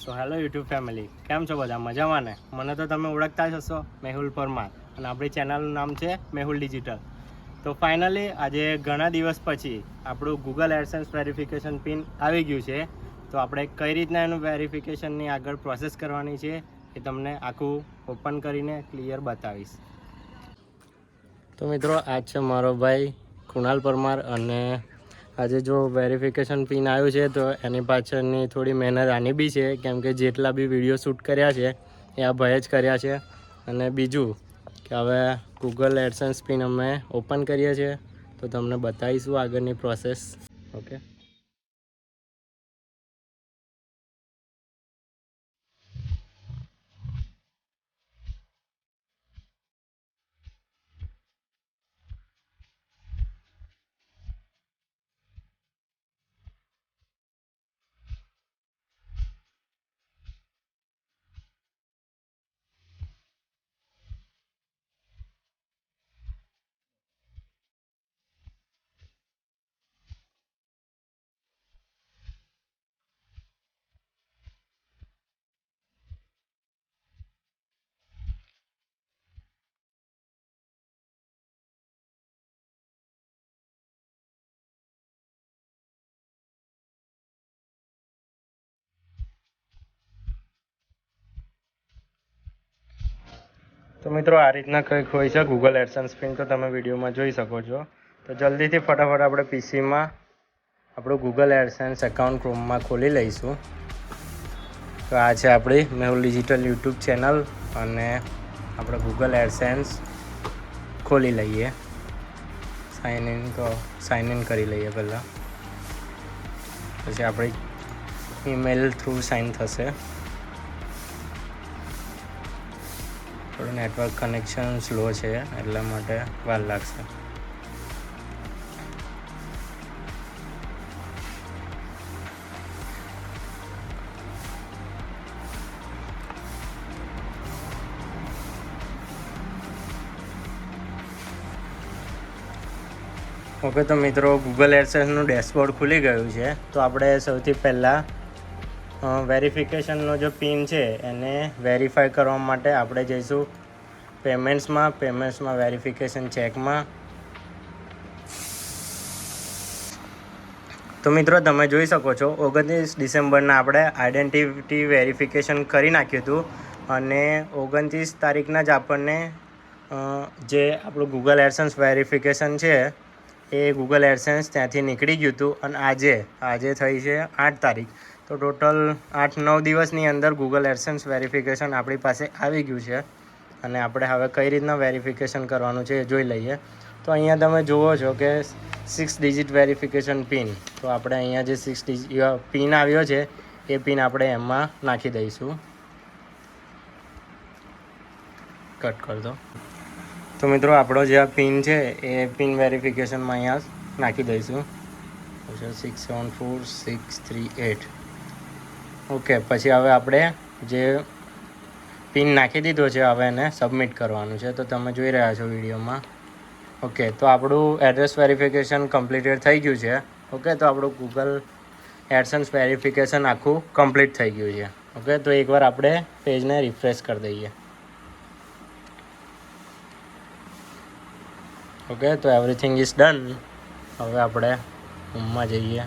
So hello YouTube family, કેમ છો બધા? મજામાં ને? મને તો તમે ઓળખતા જ હશો, મેહુલ પરમાર, અને આપણી ચેનલનું નામ છે મેહુલ ડિજિટલ. તો ફાઇનલી આજે ઘણા દિવસ પછી આપણું ગૂગલ એડસેન્સ વેરિફિકેશન પિન આવી ગયું છે. તો આપણે કઈ રીતના એનું વેરિફિકેશનની આગળ પ્રોસેસ કરવાની છે એ તમને આખું ઓપન કરીને ક્લિયર બતાવીશ. તો મિત્રો, આજ છે મારો ભાઈ કુણાલ પરમાર, અને આજે જો વેરિફિકેશન પિન આવ્યું છે તો એની પાછળની થોડી મહેનત આની બી છે, કેમ કે જેટલા બી વિડીયો શૂટ કર્યા છે એ આ ભાઈએ જ કર્યા છે. અને બીજું કે હવે ગૂગલ એડસેન્સ પિન અમે ઓપન કરીએ છીએ, તો તમને બતાવીશું આગળની પ્રોસેસ. ઓકે, તો મિત્રો, આ રીતના કંઈક હોય છે ગૂગલ એડસેન્સ પિન, તો તમે વિડીયોમાં જોઈ શકો છો. તો જલ્દીથી ફટાફટ આપણે પીસીમાં આપણું ગૂગલ એડસેન્સ એકાઉન્ટ ક્રોમમાં ખોલી લઈશું. તો આ છે આપણી મેહુલ ડિજિટલ યુટ્યુબ ચેનલ, અને આપણે ગૂગલ એડસેન્સ ખોલી લઈએ. સાઇન ઇન કરી લઈએ પહેલાં, પછી આપણી ઈમેલ થ્રુ સાઇન થશે. થોડું નેટવર્ક કનેક્શન સ્લો છે એટલા માટે વાર લાગશે. ઓકે, તો મિત્રો, ગૂગલ એડસેન્સનું ડેશબોર્ડ ખુલી ગયું છે. તો આપણે સૌથી પહેલાં વેરિફિકેશનનો જો પિન છે એને વેરીફાઈ કરવા માટે આપણે જઈશું પેમેન્ટ્સમાં વેરિફિકેશન ચેકમાં. તો મિત્રો, તમે જોઈ શકો છો 29 ડિસેમ્બરના આપણે આઈડેન્ટિટી વેરિફિકેશન કરી નાખ્યું હતું, અને 29 તારીખના જ આપણને જે આપણું ગૂગલ એડસેન્સ વેરિફિકેશન છે એ ગૂગલ એડસેન્સ ત્યાંથી નીકળી ગયું હતું. અને આજે થઈ છે 8 તારીખ, તો ટોટલ 8-9 દિવસની અંદર ગૂગલ એડસેન્સ વેરિફિકેશન આપણી પાસે આવી ગયું છે. અને આપણે હવે કઈ રીતના વેરિફિકેશન કરવાનું છે એ જોઈ લઈએ. તો અહીંયા તમે જુઓ છો કે 6 ડિજિટ વેરિફિકેશન પિન. તો આપણે અહીંયા જે 6 ડિજિટ પિન આવ્યો છે એ પિન આપણે એમાં નાખી દઈશું. કટ કરી દો. તો મિત્રો, આપણો જે આ પિન છે એ પિન વેરિફિકેશનમાં અહીંયા નાખી દઈશું. 674638. ઓકે, પછી હવે આપણે જે પિન નાખી દીધો છે હવે એને સબમિટ કરવાનું છે. તો તમે જોઈ રહ્યા છો વિડીયોમાં. ઓકે, તો આપણું એડ્રેસ વેરિફિકેશન કમ્પ્લીટેડ થઈ ગયું છે. ઓકે, તો આપણું ગૂગલ એડસેન્સ વેરિફિકેશન આખું કમ્પ્લીટ થઈ ગયું છે. ઓકે, તો એકવાર આપણે પેજને રિફ્રેશ કરી દઈએ. ઓકે, તો એવરીથિંગ ઇઝ ડન. હવે આપણે હોમમાં જઈએ.